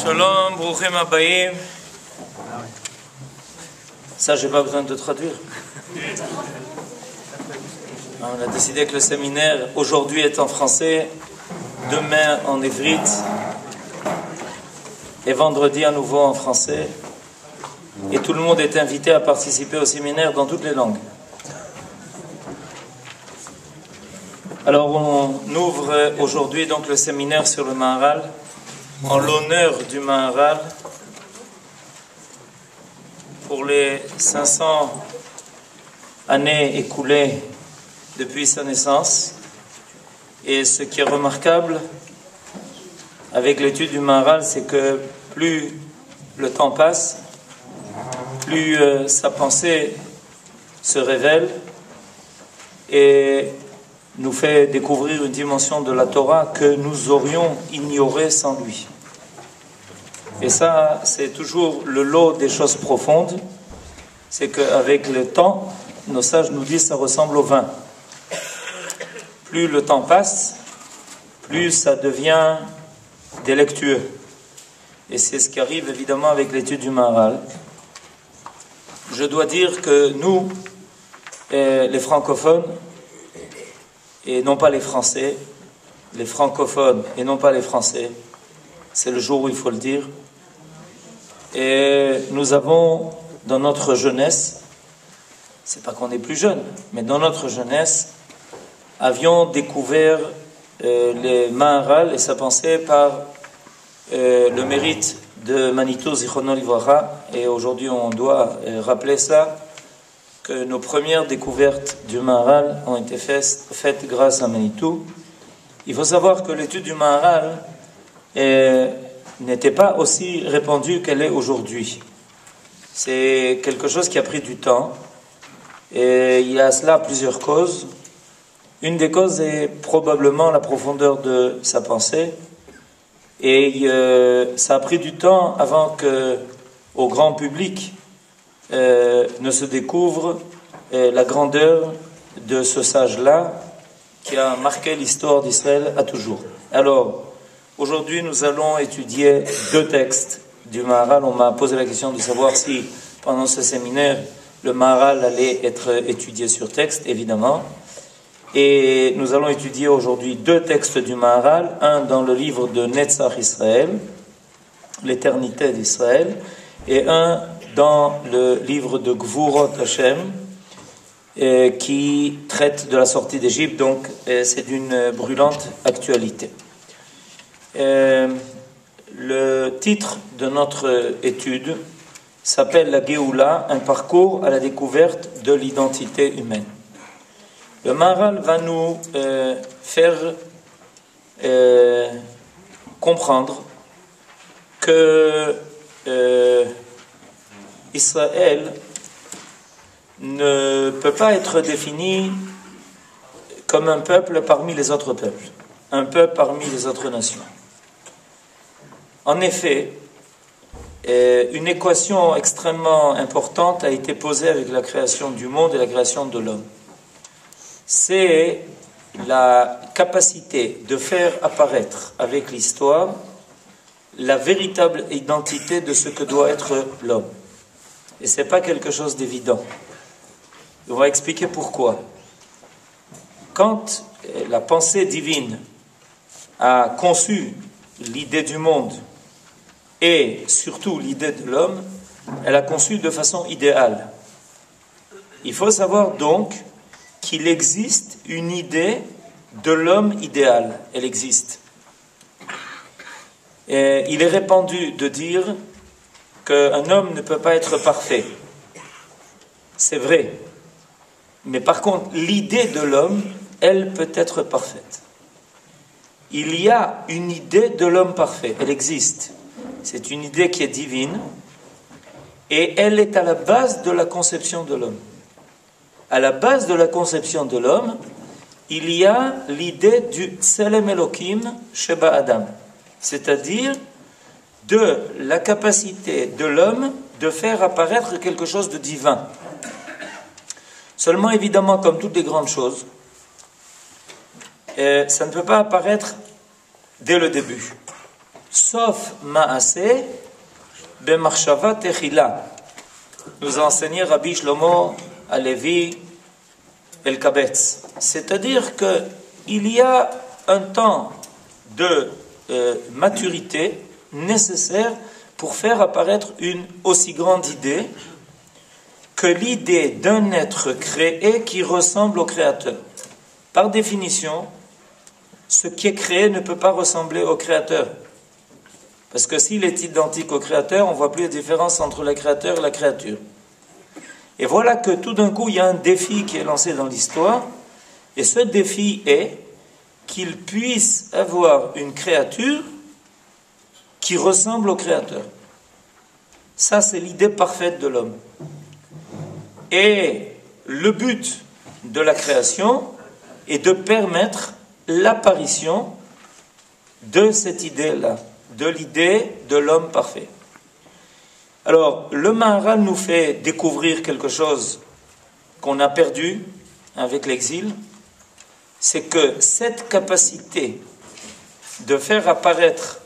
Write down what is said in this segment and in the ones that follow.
Shalom, Bruchim Habayim. Ça, j'ai pas besoin de traduire. On a décidé que le séminaire aujourd'hui est en français, demain en ivrite et vendredi à nouveau en français. Et tout le monde est invité à participer au séminaire dans toutes les langues. Alors on ouvre aujourd'hui donc le séminaire sur le Maharal en l'honneur du Maharal pour les 500 années écoulées depuis sa naissance. Et ce qui est remarquable avec l'étude du Maharal, c'est que plus le temps passe, plus sa pensée se révèle et nous fait découvrir une dimension de la Torah que nous aurions ignorée sans lui. Et ça, c'est toujours le lot des choses profondes. C'est qu'avec le temps, nos sages nous disent que ça ressemble au vin. Plus le temps passe, plus ça devient délectueux. Et c'est ce qui arrive évidemment avec l'étude du Maharal. Je dois dire que nous, les francophones, et non pas les Français, les francophones et non pas les Français, c'est le jour où il faut le dire. Et nous avons, dans notre jeunesse, c'est pas qu'on est plus jeune, mais dans notre jeunesse, avions découvert les Maharal et sa pensée par le mérite de Manitou Zichrono Livracha. Et aujourd'hui, on doit rappeler ça, que nos premières découvertes du Maharal ont été faites grâce à Manitou. Il faut savoir que l'étude du Maharal n'était pas aussi répandue qu'elle est aujourd'hui. C'est quelque chose qui a pris du temps, et il y a à cela plusieurs causes. Une des causes est probablement la profondeur de sa pensée, et ça a pris du temps avant que, au grand public, ne se découvre la grandeur de ce sage-là qui a marqué l'histoire d'Israël à toujours. Alors, aujourd'hui, nous allons étudier deux textes du Maharal. On m'a posé la question de savoir si, pendant ce séminaire, le Maharal allait être étudié sur texte, évidemment. Et nous allons étudier aujourd'hui deux textes du Maharal, un dans le livre de Netzach Israël, l'éternité d'Israël, et un dans le livre de Gvurot Hashem, qui traite de la sortie d'Égypte, donc c'est d'une brûlante actualité. Le titre de notre étude s'appelle La Géoula, un parcours à la découverte de l'identité humaine. Le Maharal va nous faire comprendre que Israël ne peut pas être défini comme un peuple parmi les autres peuples, un peuple parmi les autres nations. En effet, une équation extrêmement importante a été posée avec la création du monde et la création de l'homme. C'est la capacité de faire apparaître avec l'histoire la véritable identité de ce que doit être l'homme. Et ce n'est pas quelque chose d'évident. On va expliquer pourquoi. Quand la pensée divine a conçu l'idée du monde et surtout l'idée de l'homme, elle a conçu de façon idéale. Il faut savoir donc qu'il existe une idée de l'homme idéal. Elle existe. Et il est répandu de dire qu'un homme ne peut pas être parfait. C'est vrai. Mais par contre, l'idée de l'homme, elle peut être parfaite. Il y a une idée de l'homme parfait. Elle existe. C'est une idée qui est divine. Et elle est à la base de la conception de l'homme. À la base de la conception de l'homme, il y a l'idée du Tselem Elokim Sheba Adam. C'est-à-dire de la capacité de l'homme de faire apparaître quelque chose de divin. Seulement, évidemment, comme toutes les grandes choses, ça ne peut pas apparaître dès le début. sauf ma'aseh b'machshava techila. Nous a enseigné Rabbi Shlomo Alevi El-Kabetz. C'est-à-dire qu'il y a un temps de maturité nécessaire pour faire apparaître une aussi grande idée que l'idée d'un être créé qui ressemble au Créateur. Par définition, ce qui est créé ne peut pas ressembler au Créateur. Parce que s'il est identique au Créateur, on ne voit plus la différence entre le Créateur et la créature. Et voilà que tout d'un coup, il y a un défi qui est lancé dans l'histoire, et ce défi est qu'il puisse avoir une créature qui ressemble au Créateur. Ça, c'est l'idée parfaite de l'homme. Et le but de la création est de permettre l'apparition de cette idée-là, de l'idée de l'homme parfait. Alors, le Maharal nous fait découvrir quelque chose qu'on a perdu avec l'exil, c'est que cette capacité de faire apparaître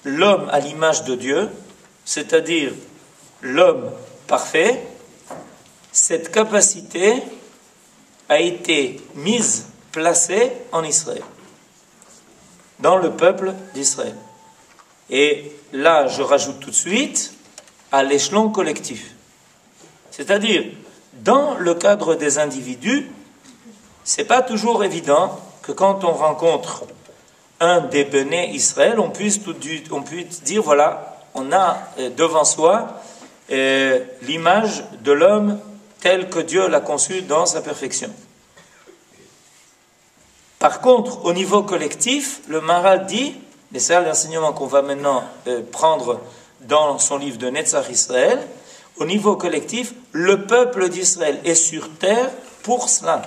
l'homme à l'image de Dieu, c'est-à-dire l'homme parfait, cette capacité a été placée en Israël, dans le peuple d'Israël. Et là, je rajoute tout de suite, à l'échelon collectif. C'est-à-dire, dans le cadre des individus, c'est pas toujours évident que quand on rencontre un des Béné Israël, on puisse dire, voilà, on a devant soi l'image de l'homme tel que Dieu l'a conçu dans sa perfection. Par contre, au niveau collectif, le Maharal dit, et c'est l'enseignement qu'on va maintenant prendre dans son livre de Netzach Israël, au niveau collectif, le peuple d'Israël est sur terre pour cela.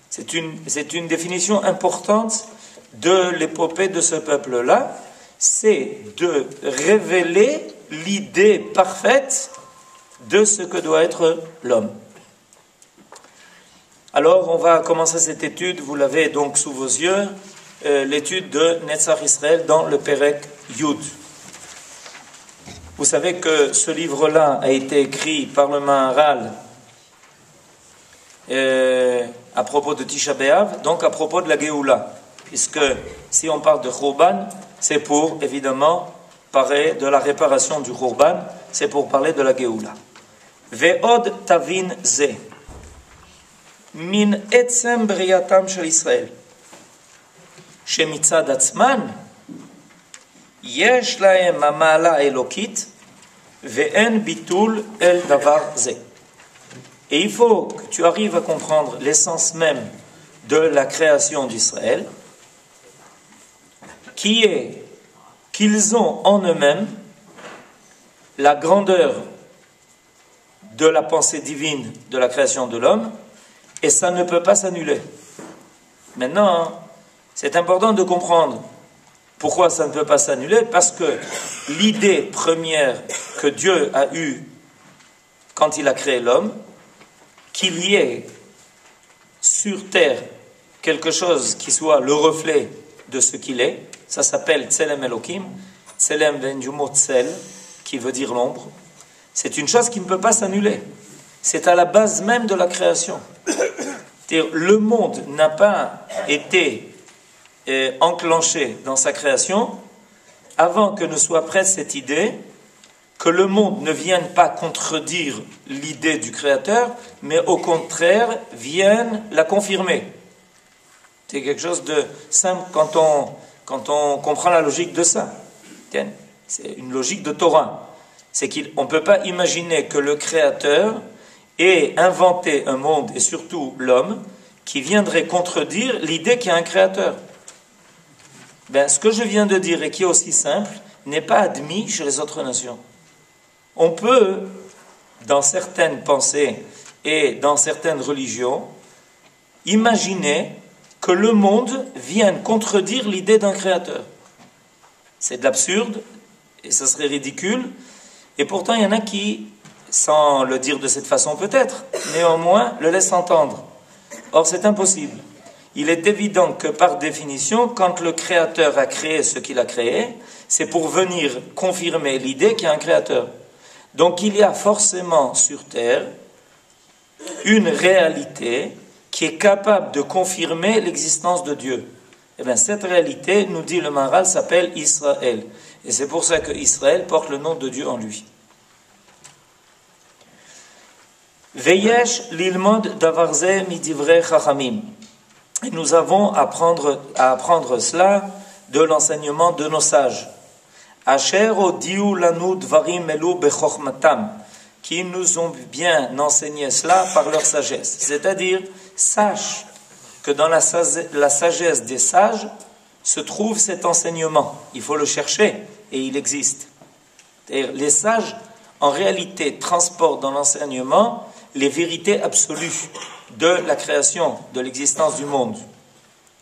C'est une définition importante de l'épopée de ce peuple-là, c'est de révéler l'idée parfaite de ce que doit être l'homme. Alors, on va commencer cette étude, vous l'avez donc sous vos yeux, l'étude de Netzach Israël dans le Perek Yud. Vous savez que ce livre-là a été écrit par le Maharal à propos de Tisha B'Av, donc à propos de la Géoula. Puisque si on parle de Khurban, c'est pour, évidemment, parler de la réparation du Khurban, c'est pour parler de la Géoula. Ve'od tavin ze, min etzem briatam shel Israël, shemitzad atzman, yesh lahem hama'ala elokit, ve'en bitul el davar ze. Et il faut que tu arrives à comprendre l'essence même de la création d'Israël, qui est qu'ils ont en eux-mêmes la grandeur de la pensée divine de la création de l'homme, et ça ne peut pas s'annuler. Maintenant, c'est important de comprendre pourquoi ça ne peut pas s'annuler, parce que l'idée première que Dieu a eue quand il a créé l'homme, qu'il y ait sur terre quelque chose qui soit le reflet de ce qu'il est, ça s'appelle Tselem Elokim, Tselem Venjumo Tsel, qui veut dire l'ombre. C'est une chose qui ne peut pas s'annuler. C'est à la base même de la création. Le monde n'a pas été enclenché dans sa création avant que ne soit prête cette idée que le monde ne vienne pas contredire l'idée du Créateur, mais au contraire vienne la confirmer. C'est quelque chose de simple quand on comprend la logique de ça. C'est une logique de Torah. C'est qu'on ne peut pas imaginer que le Créateur ait inventé un monde, et surtout l'homme, qui viendrait contredire l'idée qu'il y a un Créateur. Ce que je viens de dire, et qui est aussi simple, n'est pas admis chez les autres nations. On peut, dans certaines pensées et dans certaines religions, imaginer que le monde vienne contredire l'idée d'un créateur. C'est de l'absurde, et ça serait ridicule, et pourtant il y en a qui, sans le dire de cette façon peut-être, néanmoins le laissent entendre. Or c'est impossible. il est évident que par définition, quand le Créateur a créé ce qu'il a créé, c'est pour venir confirmer l'idée qu'il y a un Créateur. Donc il y a forcément sur Terre une réalité qui est capable de confirmer l'existence de Dieu. Et bien cette réalité, nous dit le Maharal, s'appelle Israël. Et c'est pour ça que Israël porte le nom de Dieu en lui. Veyesh lilmod davarze midivre chachamim. Et nous avons à apprendre cela de l'enseignement de nos sages. Asher odiu lanu dvarim elu bechochmatam, qui nous ont bien enseigné cela par leur sagesse. C'est-à-dire, sache que dans la sagesse des sages se trouve cet enseignement. Il faut le chercher et il existe. C'est-à-dire, les sages, en réalité, transportent dans l'enseignement les vérités absolues de la création, de l'existence du monde.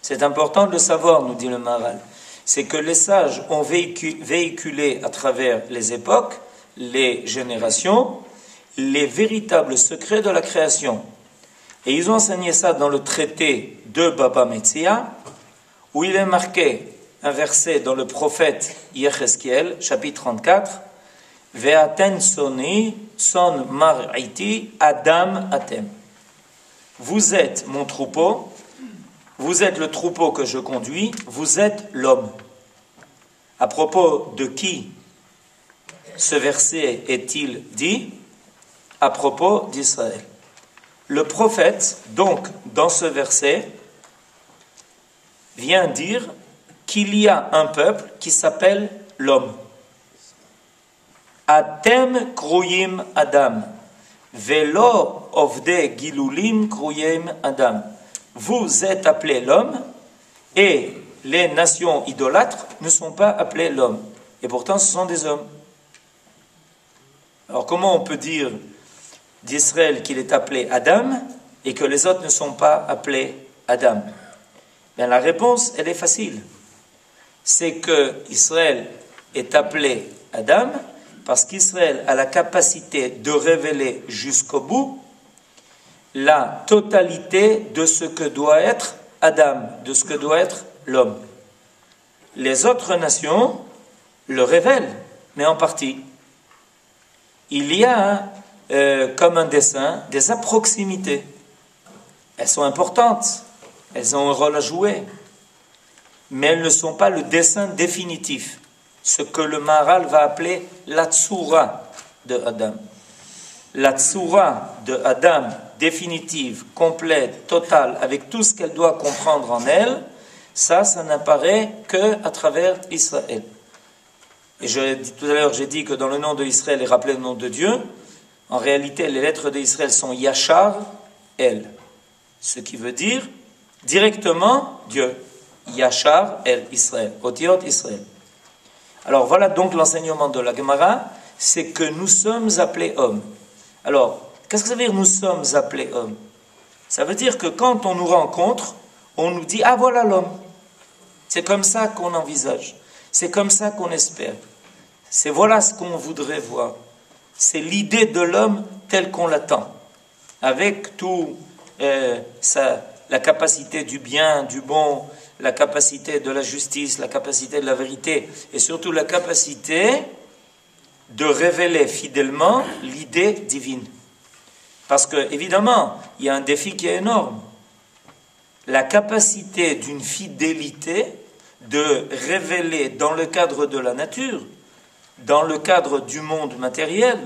C'est important de le savoir, nous dit le Maharal. C'est que les sages ont véhiculé à travers les époques, les générations, les véritables secrets de la création. Et ils ont enseigné ça dans le traité de Baba Metzia, où il est marqué un verset dans le prophète Yechezkiel, chapitre 34, « Ve'aten soni son mar'iti adam atem » Vous êtes mon troupeau, vous êtes le troupeau que je conduis, vous êtes l'homme. À propos de qui ce verset est-il dit? À propos d'Israël. Le prophète, donc, dans ce verset, vient dire qu'il y a un peuple qui s'appelle l'homme. Atem kroyim Adam, velo ovde gilulim kroyim Adam. Vous êtes appelés l'homme, et les nations idolâtres ne sont pas appelées l'homme. Et pourtant, ce sont des hommes. Alors, comment on peut dire d'Israël qu'il est appelé Adam et que les autres ne sont pas appelés Adam? Bien, la réponse, elle est facile. C'est que Israël est appelé Adam parce qu'Israël a la capacité de révéler jusqu'au bout la totalité de ce que doit être Adam, de ce que doit être l'homme. Les autres nations le révèlent, mais en partie. Il y a, comme un dessin, des approximités. Elles sont importantes, elles ont un rôle à jouer, mais elles ne sont pas le dessin définitif, ce que le Maharal va appeler la tsura de Adam. La tsura de Adam, définitive, complète, totale, avec tout ce qu'elle doit comprendre en elle, ça n'apparaît qu'à travers Israël. Et tout à l'heure, j'ai dit que dans le nom d'Israël est rappelé le nom de Dieu. En réalité, les lettres d'Israël sont Yachar, El. Ce qui veut dire directement Dieu. Yachar, El, Israël. Otiot, Israël. Alors voilà donc l'enseignement de la Gemara, c'est que nous sommes appelés hommes. Alors, qu'est-ce que ça veut dire nous sommes appelés hommes? Ça veut dire que quand on nous rencontre, on nous dit « Ah, voilà l'homme ». C'est comme ça qu'on envisage. C'est comme ça qu'on espère. C'est voilà ce qu'on voudrait voir. C'est l'idée de l'homme telle qu'on l'attend. Avec tout la capacité du bien, du bon, la capacité de la justice, la capacité de la vérité, et surtout la capacité de révéler fidèlement l'idée divine. Parce que, évidemment, il y a un défi qui est énorme. La capacité d'une fidélité de révéler dans le cadre de la nature, dans le cadre du monde matériel,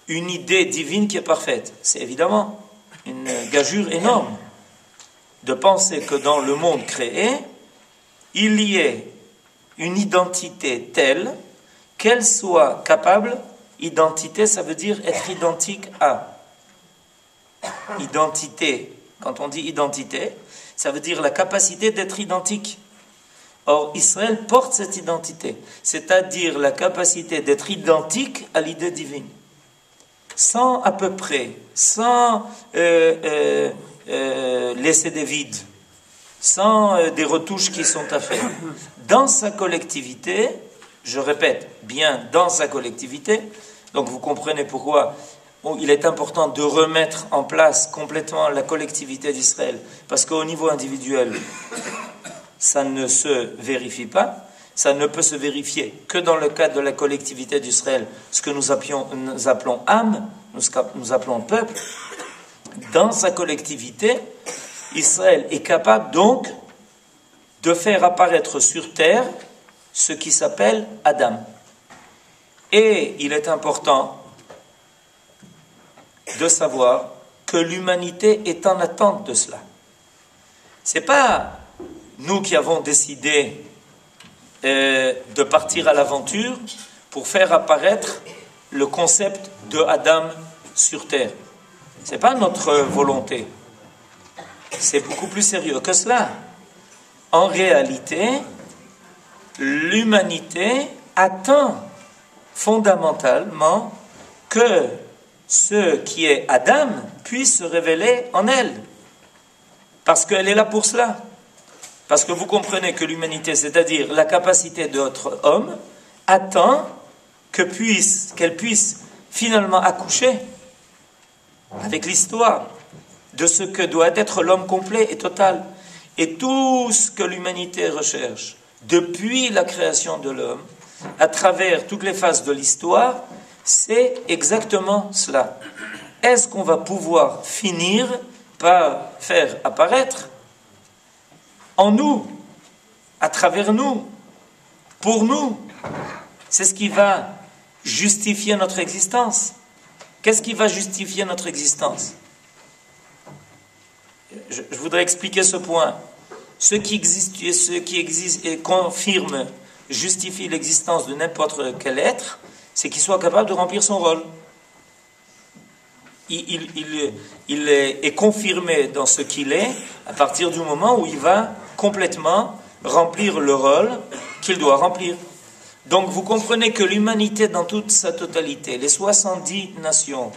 une idée divine qui est parfaite. C'est évidemment une gageure énorme de penser que dans le monde créé, il y ait une identité telle qu'elle soit capable, identité, ça veut dire être identique à. Identité, quand on dit identité, ça veut dire la capacité d'être identique. Or, Israël porte cette identité, c'est-à-dire la capacité d'être identique à l'idée divine. Sans à peu près, sans laisser des vides, sans des retouches qui sont à faire. Dans sa collectivité, je répète, bien dans sa collectivité, donc vous comprenez pourquoi il est important de remettre en place complètement la collectivité d'Israël, parce qu'au niveau individuel, ça ne se vérifie pas, ça ne peut se vérifier que dans le cadre de la collectivité d'Israël, ce que nous appelons âme, nous appelons peuple. Dans sa collectivité, Israël est capable donc de faire apparaître sur terre ce qui s'appelle Adam. Et il est important de savoir que l'humanité est en attente de cela. Ce n'est pas nous qui avons décidé de partir à l'aventure pour faire apparaître le concept de Adam sur terre. Ce n'est pas notre volonté. C'est beaucoup plus sérieux que cela. En réalité, l'humanité attend fondamentalement que ce qui est Adam puisse se révéler en elle. Parce qu'elle est là pour cela. Parce que vous comprenez que l'humanité, c'est-à-dire la capacité de notre homme, attend qu'elle puisse finalement accoucher avec l'histoire de ce que doit être l'homme complet et total. Et tout ce que l'humanité recherche depuis la création de l'homme, à travers toutes les phases de l'histoire, c'est exactement cela. Est-ce qu'on va pouvoir finir par faire apparaître en nous, à travers nous, pour nous? C'est ce qui va justifier notre existence. Qu'est-ce qui va justifier notre existence? Je voudrais expliquer ce point. Ce qui existe et confirme, justifie l'existence de n'importe quel être, c'est qu'il soit capable de remplir son rôle. Il est confirmé dans ce qu'il est à partir du moment où il va complètement remplir le rôle qu'il doit remplir. Donc vous comprenez que l'humanité dans toute sa totalité, les 70 nations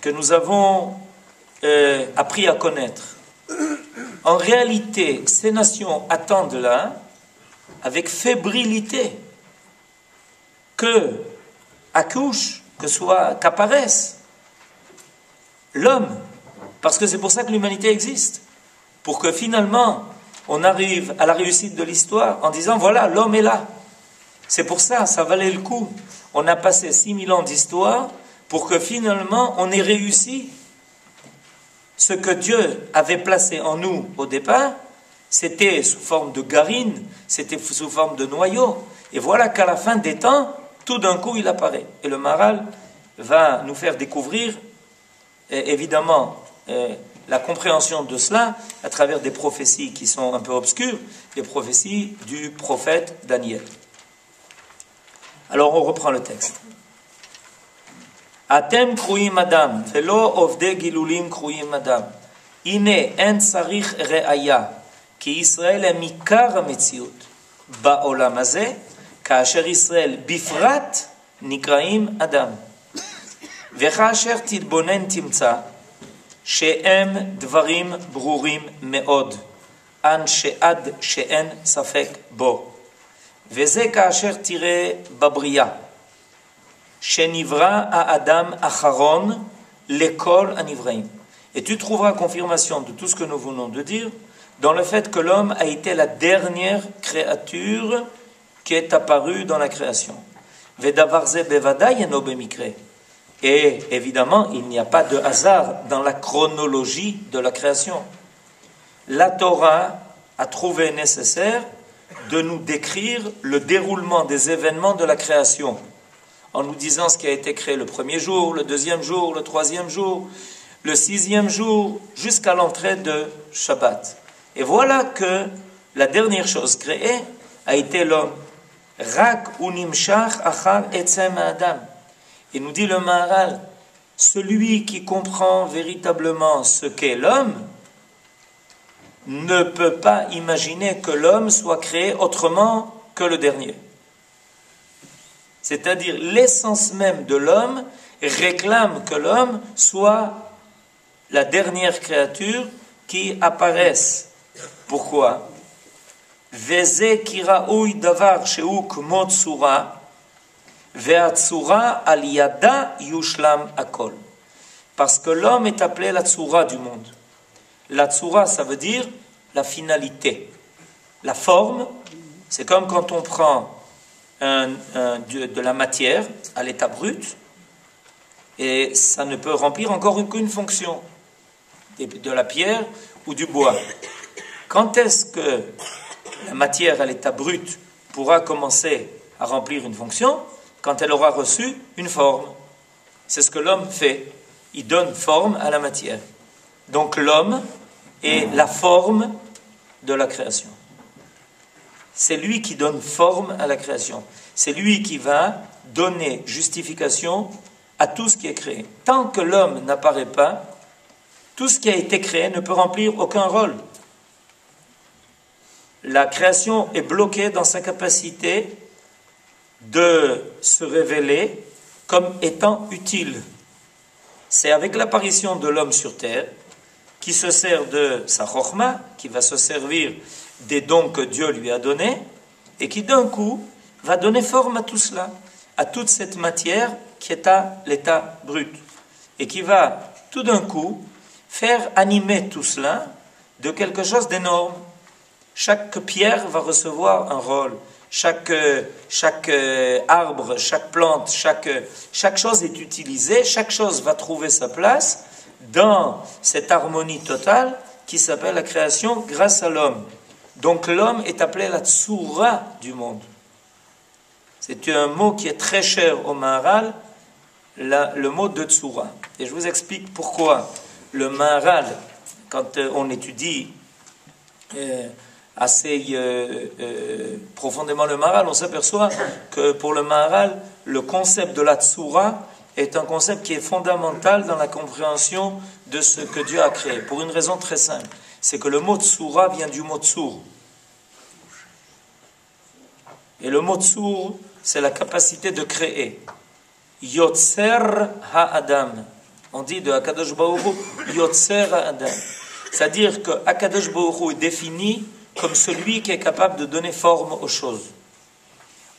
que nous avons appris à connaître, en réalité, ces nations attendent là, avec fébrilité, qu'apparaisse l'homme, parce que c'est pour ça que l'humanité existe, pour que finalement on arrive à la réussite de l'histoire en disant voilà, l'homme est là. C'est pour ça, ça valait le coup. On a passé 6000 ans d'histoire pour que finalement on ait réussi. Ce que Dieu avait placé en nous au départ, c'était sous forme de garine, c'était sous forme de noyau. Et voilà qu'à la fin des temps, tout d'un coup, il apparaît. Et le Maharal va nous faire découvrir, évidemment, la compréhension de cela à travers des prophéties qui sont un peu obscures, les prophéties du prophète Daniel. Alors, on reprend le texte. Atem kruim adam, velo ovde gilulim kruim adam. Ine en tsarich re'aya, ki Israël est mikar hametziut ba'olam hazeh, כאשר ישראל בפרט נקראים אדם. וכאשר תתבונן תמצא שהם דברים ברורים מאוד, שעד שאין ספק בו. וזה כאשר תראה בבריאה, שנברא האדם אחרון לכל הנבראים. Et tu trouveras confirmation de tout ce que nous venons de dire dans le fait que l'homme a été la dernière créature qui est apparu dans la création. Et évidemment, il n'y a pas de hasard dans la chronologie de la création. La Torah a trouvé nécessaire de nous décrire le déroulement des événements de la création, en nous disant ce qui a été créé le premier jour, le deuxième jour, le troisième jour, le sixième jour, jusqu'à l'entrée de Shabbat. Et voilà que la dernière chose créée a été l'homme. Rak unimshach achar etzem adam. Et nous dit le Maharal, celui qui comprend véritablement ce qu'est l'homme ne peut pas imaginer que l'homme soit créé autrement que le dernier. C'est-à-dire l'essence même de l'homme réclame que l'homme soit la dernière créature qui apparaisse. Pourquoi ? Veze kiraoui davar sheu kmot sura, Ve'atzura al yada yushlam akol. Parce que l'homme est appelé la tsura du monde. La tsura, ça veut dire la finalité. La forme, c'est comme quand on prend de la matière à l'état brut, et ça ne peut remplir encore qu'une fonction, de la pierre ou du bois. Quand est-ce que la matière à l'état brut pourra commencer à remplir une fonction? Quand elle aura reçu une forme. C'est ce que l'homme fait. Il donne forme à la matière. Donc l'homme est la forme de la création. C'est lui qui donne forme à la création. C'est lui qui va donner justification à tout ce qui est créé. Tant que l'homme n'apparaît pas, tout ce qui a été créé ne peut remplir aucun rôle. La création est bloquée dans sa capacité de se révéler comme étant utile. C'est avec l'apparition de l'homme sur terre, qui se sert de sa chokhma, qui va se servir des dons que Dieu lui a donnés, et qui d'un coup va donner forme à tout cela, à toute cette matière qui est à l'état brut, et qui va tout d'un coup faire animer tout cela de quelque chose d'énorme. Chaque pierre va recevoir un rôle. Chaque arbre, chaque plante, chaque chose est utilisée, chaque chose va trouver sa place dans cette harmonie totale qui s'appelle la création grâce à l'homme. Donc l'homme est appelé la tsura du monde. C'est un mot qui est très cher au Maharal, le mot de tsura. Et je vous explique pourquoi le Maharal, quand on étudie assez profondément le Maharal, on s'aperçoit que pour le Maharal, le concept de la tsura est un concept qui est fondamental dans la compréhension de ce que Dieu a créé, pour une raison très simple. C'est que le mot tsura vient du mot tsur. Et le mot tsur, c'est la capacité de créer. Yotzer ha-adam. On dit de Akadosh Baruch Hu, Yotzer ha-adam. C'est-à-dire que Akadosh Baruch Hu est défini comme celui qui est capable de donner forme aux choses.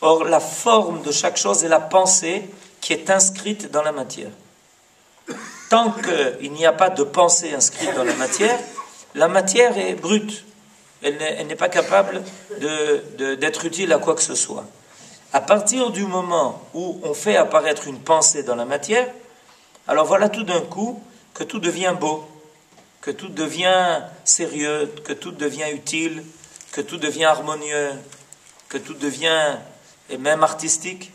Or, la forme de chaque chose est la pensée qui est inscrite dans la matière. Tant qu'il n'y a pas de pensée inscrite dans la matière est brute. Elle n'est pas capable d'être utile à quoi que ce soit. À partir du moment où on fait apparaître une pensée dans la matière, alors voilà tout d'un coup que tout devient beau, que tout devient sérieux, que tout devient utile, que tout devient harmonieux, que tout devient et même artistique,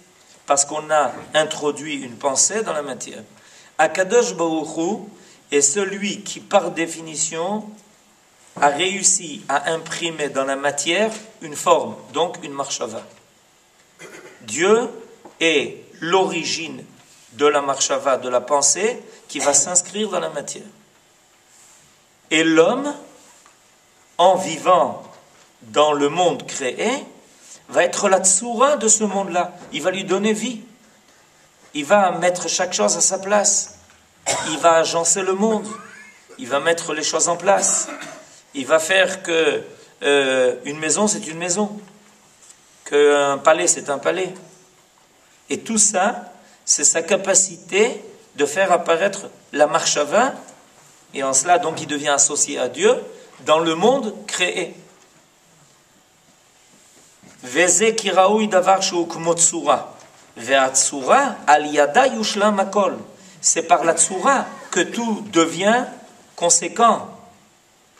parce qu'on a introduit une pensée dans la matière. Akadosh Baruch Hu est celui qui, par définition, a réussi à imprimer dans la matière une forme, donc une marshava. Dieu est l'origine de la marshava, de la pensée, qui va s'inscrire dans la matière. Et l'homme, en vivant dans le monde créé, va être la tsura de ce monde-là. Il va lui donner vie. Il va mettre chaque chose à sa place. Il va agencer le monde. Il va mettre les choses en place. Il va faire que une maison, c'est une maison. Qu'un palais, c'est un palais. Et tout ça, c'est sa capacité de faire apparaître la marshava. Et en cela, donc, il devient associé à Dieu dans le monde créé. Veze kiraoui davar shu kmo tsura. Ve'atsura al yada yushlam akol. C'est par la tsura que tout devient conséquent,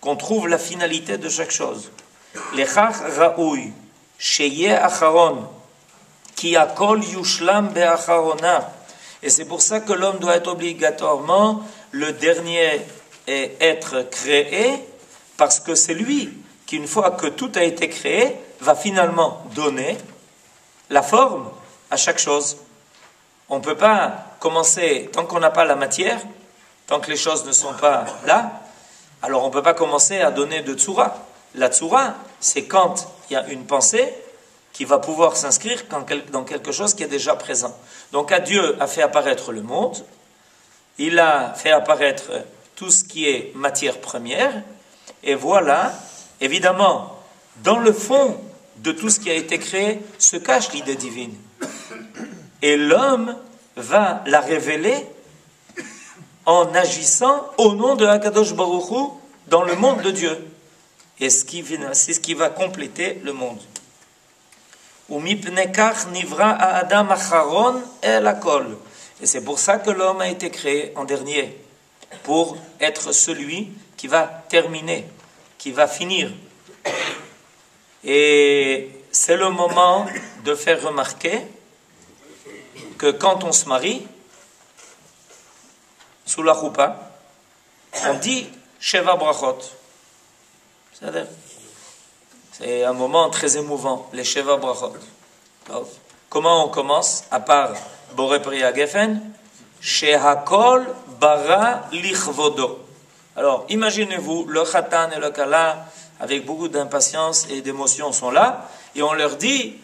qu'on trouve la finalité de chaque chose. Lechach raoui sheye acharon ki akol yushlam be'acharona. Et c'est pour ça que l'homme doit être obligatoirement le dernier être créé, parce que c'est lui qui, une fois que tout a été créé, va finalement donner la forme à chaque chose. On ne peut pas commencer, tant qu'on n'a pas la matière, tant que les choses ne sont pas là, alors on ne peut pas commencer à donner de tsura. La tsura, c'est quand il y a une pensée qui va pouvoir s'inscrire dans quelque chose qui est déjà présent. Donc Dieu a fait apparaître le monde, il a fait apparaître tout ce qui est matière première, et voilà, évidemment, dans le fond de tout ce qui a été créé se cache l'idée divine. Et l'homme va la révéler en agissant au nom de Akadosh Baruch Hu dans le monde de Dieu. Et c'est ce qui va compléter le monde. Et c'est pour ça que l'homme a été créé en dernier, pour être celui qui va terminer, qui va finir. Et c'est le moment de faire remarquer que quand on se marie, sous la choupa, on dit Sheva Brachot. C'est un moment très émouvant, les Sheva Brachot. Comment on commence, à part Boré Priya Geffen? Shehakol bara lichvodo. Alors, imaginez-vous, le Khatan et le Kala, avec beaucoup d'impatience et d'émotion, sont là, et on leur dit,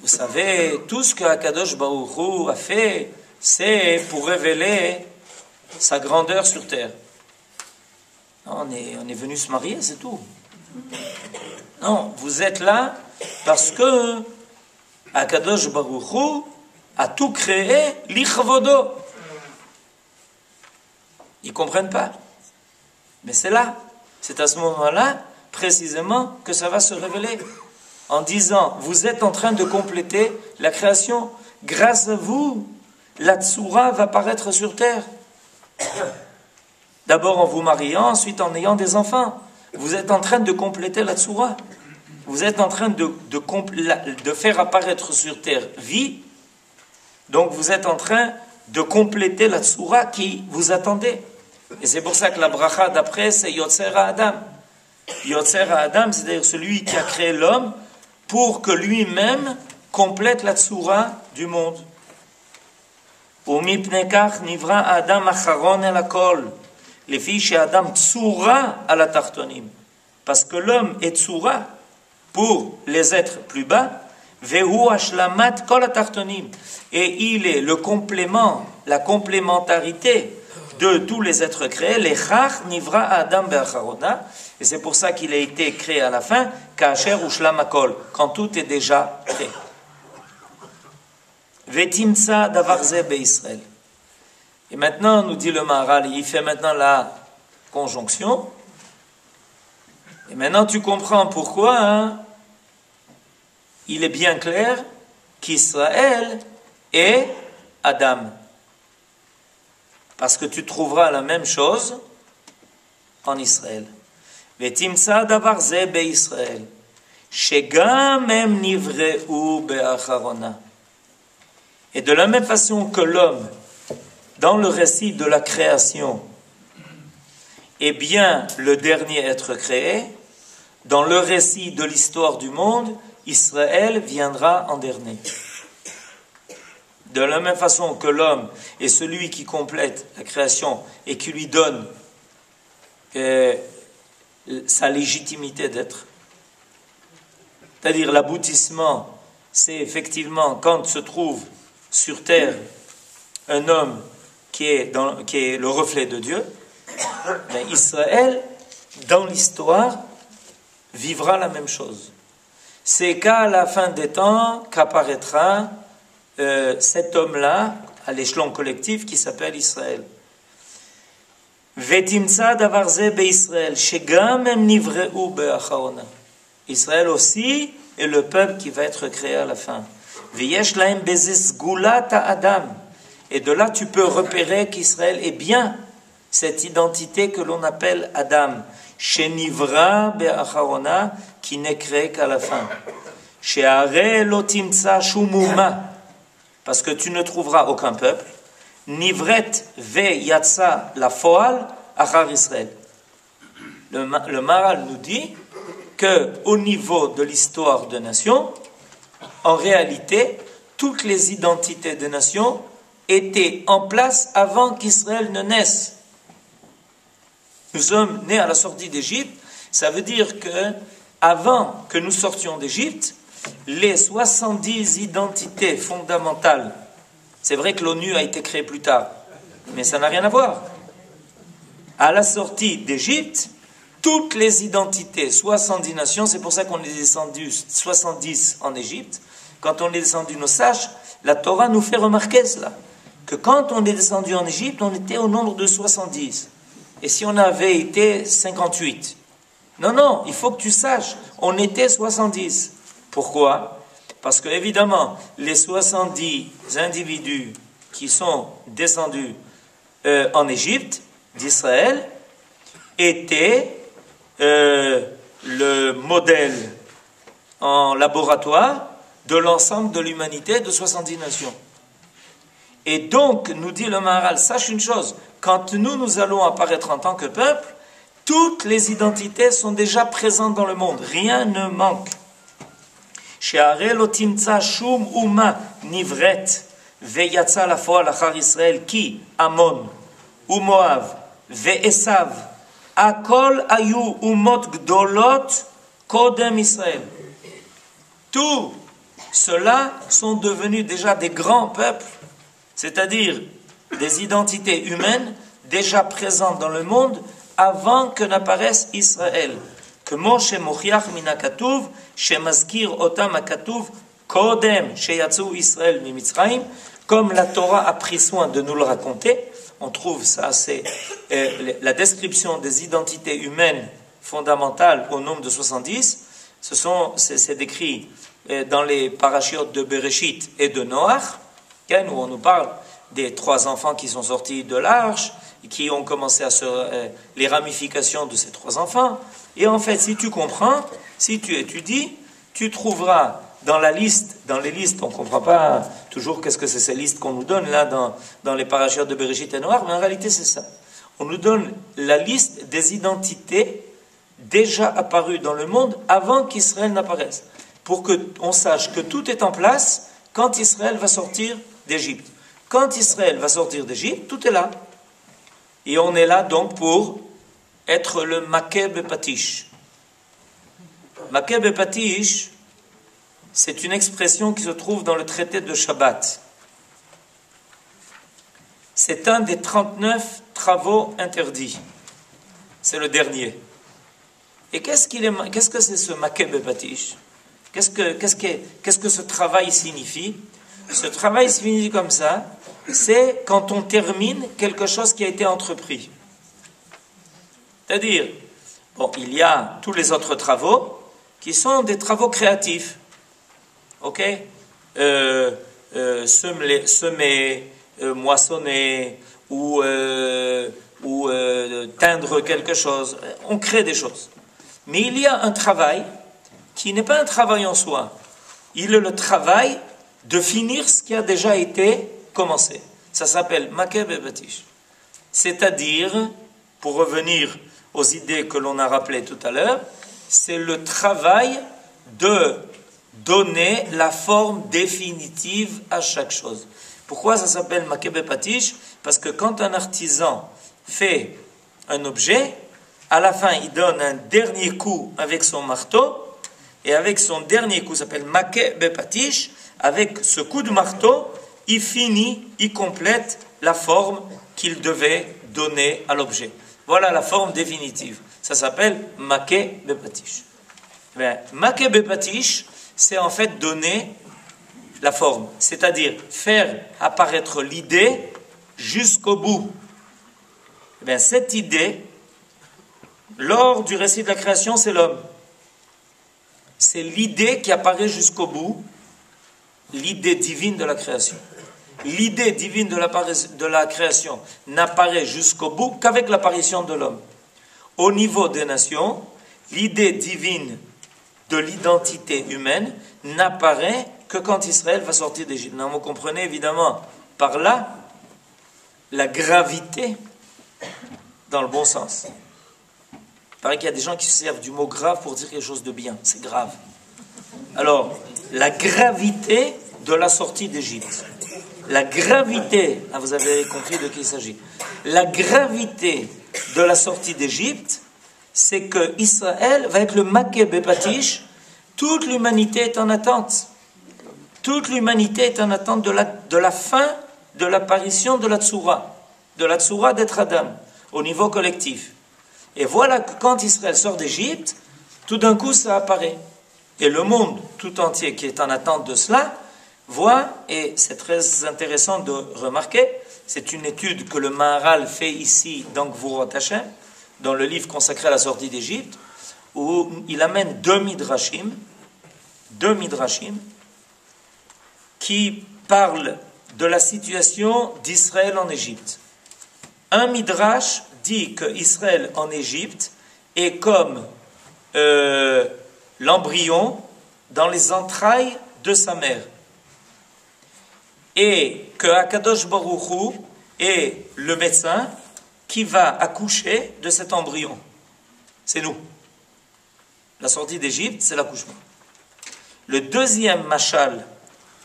vous savez, tout ce que Akadosh Baruch Hu a fait, c'est pour révéler sa grandeur sur terre. Non, on est venu se marier, c'est tout. Non, vous êtes là parce que Akadosh Baruch Hu a tout créé, lichvodo. Ils ne comprennent pas. Mais c'est là, c'est à ce moment-là, précisément, que ça va se révéler. En disant, vous êtes en train de compléter la création. Grâce à vous, la Tsoura va paraître sur terre. D'abord en vous mariant, ensuite en ayant des enfants. Vous êtes en train de compléter la Tsoura. Vous êtes en train de faire apparaître sur terre vie. Donc vous êtes en train de compléter la Tsoura qui vous attendait. Et c'est pour ça que la bracha d'après, c'est Yotzer Adam. Yotzer Adam, c'est-à-dire celui qui a créé l'homme pour que lui-même complète la Tsoura du monde. Umipnekach nivra Adam acharon el hakol. Les filles chez Adam Tsoura à la tartonim. Parce que l'homme est Tsoura pour les êtres plus bas. Vehu ashlamat kol tartonim. Et il est le complément, la complémentarité de tous les êtres créés, les chach nivra Adam be'acharona, et c'est pour ça qu'il a été créé à la fin, kasher ushlam hakol, quand tout est déjà fait. Vetimsa davar ze be'Israël. Et maintenant, nous dit le Maharal, il fait maintenant la conjonction, et maintenant tu comprends pourquoi, il est bien clair qu'Israël est Adam. Parce que tu trouveras la même chose en Israël. Vetimsa davar ze be'Israël, shegam em nivreu be'acharona. Et de la même façon que l'homme, dans le récit de la création, est bien le dernier être créé, dans le récit de l'histoire du monde, Israël viendra en dernier. De la même façon que l'homme est celui qui complète la création et qui lui donne sa légitimité d'être, c'est-à-dire l'aboutissement, c'est effectivement quand se trouve sur terre un homme qui est le reflet de Dieu, mais Israël, dans l'histoire, vivra la même chose. C'est qu'à la fin des temps qu'apparaîtra cet homme-là, à l'échelon collectif, qui s'appelle Israël. Vetimsa davar ze be'Israël, shegam em nivreu be'acharona. Israël aussi est le peuple qui va être créé à la fin. Veyesh lahem beze sgulat ha'adam. Et de là, tu peux repérer qu'Israël est bien cette identité que l'on appelle Adam. Shenivra be'acharona, qui n'est créé qu'à la fin. She'are lo timtsa shumuma. Parce que tu ne trouveras aucun peuple. Nivret ve yatsa la foal achar Israël. Le Maharal nous dit que au niveau de l'histoire de nations, en réalité, toutes les identités de nations étaient en place avant qu'Israël ne naisse. Nous sommes nés à la sortie d'Égypte. Ça veut dire que avant que nous sortions d'Égypte, les 70 identités fondamentales, c'est vrai que l'ONU a été créée plus tard, mais ça n'a rien à voir. À la sortie d'Égypte, toutes les identités, 70 nations, c'est pour ça qu'on est descendu 70 en Égypte, quand on est descendu nos sages, la Torah nous fait remarquer cela, que quand on est descendu en Égypte, on était au nombre de 70. Et si on avait été 58? Non, non, il faut que tu saches, on était 70. Pourquoi? Parce que, évidemment, les 70 individus qui sont descendus en Égypte, d'Israël, étaient le modèle en laboratoire de l'ensemble de l'humanité de 70 nations. Et donc, nous dit le Maharal, sache une chose, quand nous allons apparaître en tant que peuple, toutes les identités sont déjà présentes dans le monde, rien ne manque. She'arei lo timtza shum uma nivret veyatza lafoal achar Israël ki Amon uMoav ve'Esav akol ayu umot gdolot kodem Israël. Tous ceux-là sont devenus déjà des grands peuples, c'est-à-dire des identités humaines déjà présentes dans le monde avant que n'apparaisse Israël. Que Moshe mochiach min hakatuv shemazkir otam hakatuv kodem sheyatzu Israël mimitzraim, comme la Torah a pris soin de nous le raconter. On trouve ça, c'est la description des identités humaines fondamentales au nombre de 70. C'est décrit dans les parachiotes de Bereshit et de Noach, où on nous parle des 3 enfants qui sont sortis de l'arche, qui ont commencé à les ramifications de ces 3 enfants. Et en fait, si tu comprends, si tu étudies, tu trouveras dans les listes, on ne comprend pas toujours qu'est-ce que c'est ces listes qu'on nous donne là dans les parachiotes de Bereshit et Noach, mais en réalité c'est ça. On nous donne la liste des identités déjà apparues dans le monde avant qu'Israël n'apparaisse, pour qu'on sache que tout est en place quand Israël va sortir d'Égypte. Quand Israël va sortir d'Égypte, tout est là. Et on est là donc pour être le Makeh Bepatish. Makeh Bepatish, c'est une expression qui se trouve dans le traité de Shabbat. C'est un des 39 travaux interdits. C'est le dernier. Et qu'est-ce que c'est ce Makeh Bepatish? Qu'est-ce que ce travail signifie? Ce travail signifie comme ça, c'est quand on termine quelque chose qui a été entrepris. C'est-à-dire, bon, il y a tous les autres travaux qui sont des travaux créatifs. Ok, semer, moissonner ou teindre quelque chose. On crée des choses. Mais il y a un travail qui n'est pas un travail en soi. Il est le travail de finir ce qui a déjà été commencé. Ça s'appelle Makeh Bepatish. C'est-à-dire, pour revenir aux idées que l'on a rappelées tout à l'heure, c'est le travail de donner la forme définitive à chaque chose. Pourquoi ça s'appelle Makeh Bepatish? Parce que quand un artisan fait un objet, à la fin il donne un dernier coup avec son marteau, et avec son dernier coup, ça s'appelle Makeh Bepatish, avec ce coup de marteau, il finit, il complète la forme qu'il devait donner à l'objet. Voilà la forme définitive. Ça s'appelle Makeh Bepatish. Makeh Bepatish, c'est en fait donner la forme, c'est-à-dire faire apparaître l'idée jusqu'au bout. Cette idée, lors du récit de la création, c'est l'homme. C'est l'idée qui apparaît jusqu'au bout, l'idée divine de la création. L'idée divine de la création n'apparaît jusqu'au bout qu'avec l'apparition de l'homme. Au niveau des nations, l'idée divine de l'identité humaine n'apparaît que quand Israël va sortir d'Égypte. Vous comprenez évidemment par là la gravité dans le bon sens. Il paraît qu'il y a des gens qui se servent du mot grave pour dire quelque chose de bien. C'est grave. Alors, la gravité de la sortie d'Égypte. La gravité, vous avez compris de qui il s'agit. La gravité de la sortie d'Égypte, c'est que Israël va être le Makeh Bepatish. Toute l'humanité est en attente. Toute l'humanité est en attente de la fin de l'apparition de la Tsoura d'être Adam, au niveau collectif. Et voilà que quand Israël sort d'Égypte, tout d'un coup ça apparaît. Et le monde tout entier qui est en attente de cela voit, et c'est très intéressant de remarquer, c'est une étude que le Maharal fait ici dans Gvurot Hashem, dans le livre consacré à la sortie d'Égypte, où il amène deux midrashim qui parlent de la situation d'Israël en Égypte. Un midrash dit que Israël en Égypte est comme l'embryon dans les entrailles de sa mère. Et que Akadosh Baruch Hu est le médecin qui va accoucher de cet embryon. C'est nous. La sortie d'Égypte, c'est l'accouchement. Le deuxième mashal,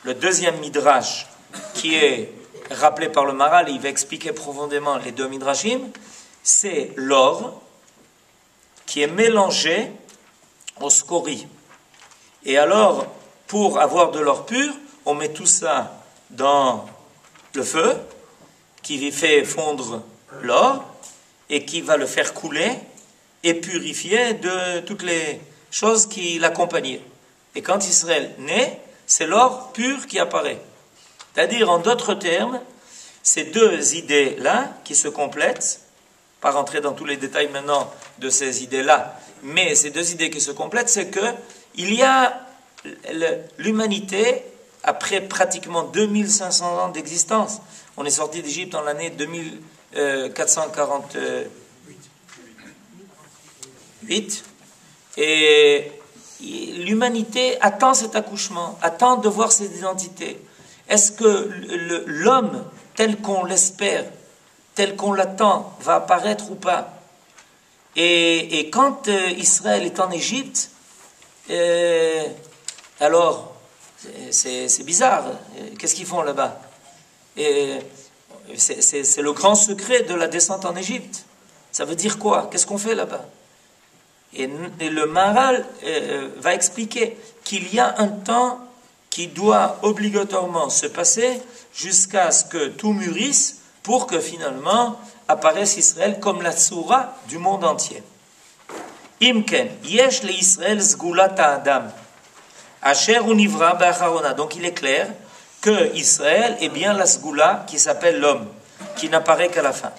le deuxième midrash, qui est rappelé par le Maharal, il va expliquer profondément les deux midrashim, c'est l'or qui est mélangé au scori. Et alors, pour avoir de l'or pur, on met tout ça dans le feu, qui fait fondre l'or, et qui va le faire couler et purifier de toutes les choses qui l'accompagnaient. Et quand Israël naît, c'est l'or pur qui apparaît. C'est-à-dire, en d'autres termes, ces deux idées-là qui se complètent, pas rentrer dans tous les détails maintenant de ces idées-là, mais ces deux idées qui se complètent, c'est que il y a l'humanité, après pratiquement 2500 ans d'existence, on est sorti d'Égypte en l'année 2448, et l'humanité attend cet accouchement, attend de voir cette identité. Est-ce que l'homme, tel qu'on l'espère, tel qu'on l'attend, va apparaître ou pas? Et quand Israël est en Égypte, alors, c'est bizarre. Qu'est-ce qu'ils font là-bas? C'est le grand secret de la descente en Égypte. Ça veut dire quoi? Qu'est-ce qu'on fait là-bas? Et le Maharal va expliquer qu'il y a un temps qui doit obligatoirement se passer jusqu'à ce que tout mûrisse pour que finalement apparaisse Israël comme la Tzoura du monde entier. Imken, yesh le Israël zgulat ha'adam, asher univra ba'acharona. Donc il est clair que Israël est bien la Zgoula qui s'appelle l'homme, qui n'apparaît qu'à la fin.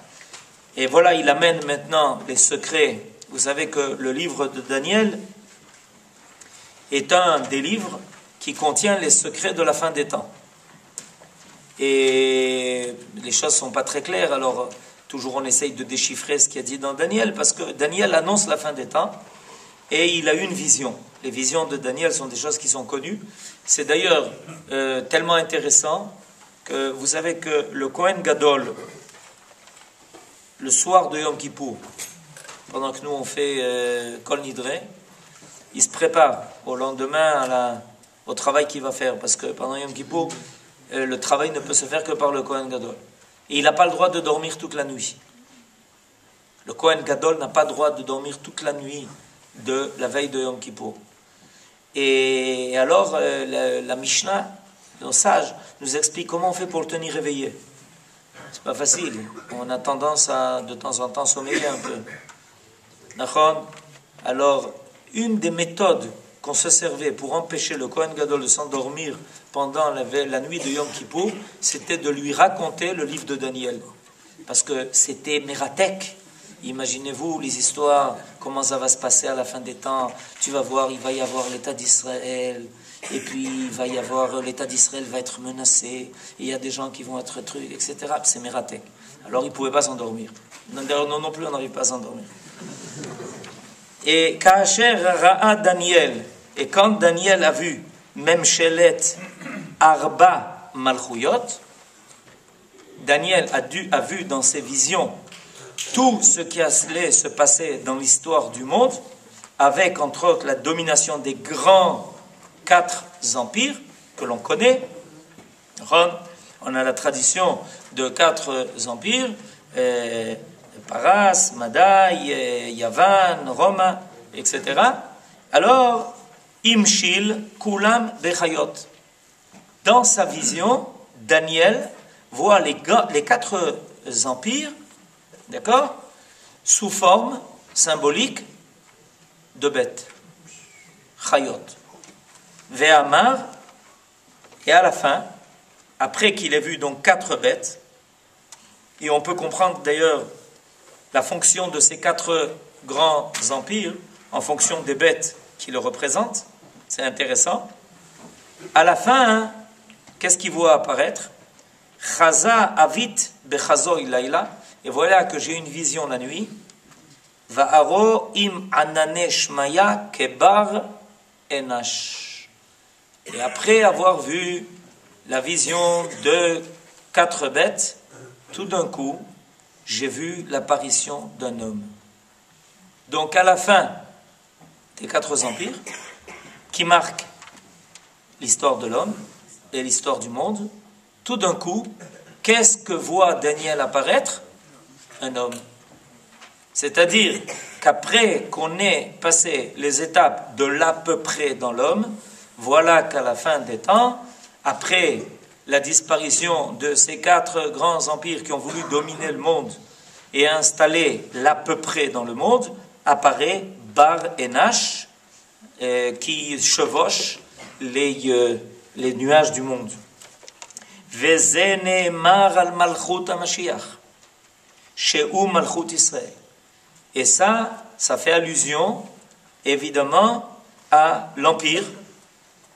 Et voilà, il amène maintenant les secrets. Vous savez que le livre de Daniel est un des livres qui contient les secrets de la fin des temps. Et les choses ne sont pas très claires, alors toujours on essaye de déchiffrer ce qu'il y a dit dans Daniel, parce que Daniel annonce la fin des temps, et il a eu une vision. Les visions de Daniel sont des choses qui sont connues. C'est d'ailleurs tellement intéressant que vous savez que le Kohen Gadol, le soir de Yom Kippour, pendant que nous on fait Kol Nidre, il se prépare au lendemain au travail qu'il va faire, parce que pendant Yom Kippour, le travail ne peut se faire que par le Kohen Gadol. Et il n'a pas le droit de dormir toute la nuit. Le Kohen Gadol n'a pas le droit de dormir toute la nuit de la veille de Yom Kippour. Et alors, la Mishnah, nos sages, nous explique comment on fait pour le tenir éveillé. C'est pas facile. On a tendance à, de temps en temps, sommeiller un peu. D'accord? Alors, une des méthodes qu'on se servait pour empêcher le Kohen Gadol de s'endormir pendant la nuit de Yom Kippour, c'était de lui raconter le livre de Daniel. Parce que c'était mératek. Imaginez-vous les histoires, comment ça va se passer à la fin des temps. Tu vas voir, il va y avoir l'État d'Israël, et puis il va y avoir, l'État d'Israël va être menacé, et il y a des gens qui vont être trucs, etc. C'est mératek. Alors il ne pouvait pas s'endormir. Non plus, on n'arrive pas à s'endormir. Et Kacher Ra'a Daniel, et quand Daniel a vu Memshelet Arba Malchuyot, Daniel a vu dans ses visions tout ce qui allait se passer dans l'histoire du monde, avec entre autres la domination des grands 4 empires que l'on connaît. On a la tradition de 4 empires, Paras, Madaï, Yavan, Roma, etc. Alors, Imshil Kulam Bechayot. Dans sa vision, Daniel voit les 4 empires, d'accord, sous forme symbolique de bêtes. Chayot. Ve'amar, et à la fin, après qu'il ait vu donc 4 bêtes, et on peut comprendre d'ailleurs la fonction de ces 4 grands empires en fonction des bêtes qui le représentent, c'est intéressant. À la fin, qu'est-ce qu'il voit apparaître? Chaza avit bechazo ilayla, et voilà que j'ai une vision la nuit. Va'aro im anane shmaya kebar enash. Et après avoir vu la vision de 4 bêtes, tout d'un coup, j'ai vu l'apparition d'un homme. Donc à la fin des 4 empires, qui marquent l'histoire de l'homme et l'histoire du monde, tout d'un coup, qu'est-ce que voit Daniel apparaître? Un homme. C'est-à-dire qu'après qu'on ait passé les étapes de l'à peu près dans l'homme, voilà qu'à la fin des temps, après la disparition de ces 4 grands empires qui ont voulu dominer le monde et installer l'à peu près dans le monde, apparaît Bar Enash, qui chevauche les nuages du monde. Vezene mar al malchut ha-Mashiach, she'u malchut Israël. Et ça fait allusion, évidemment, à l'empire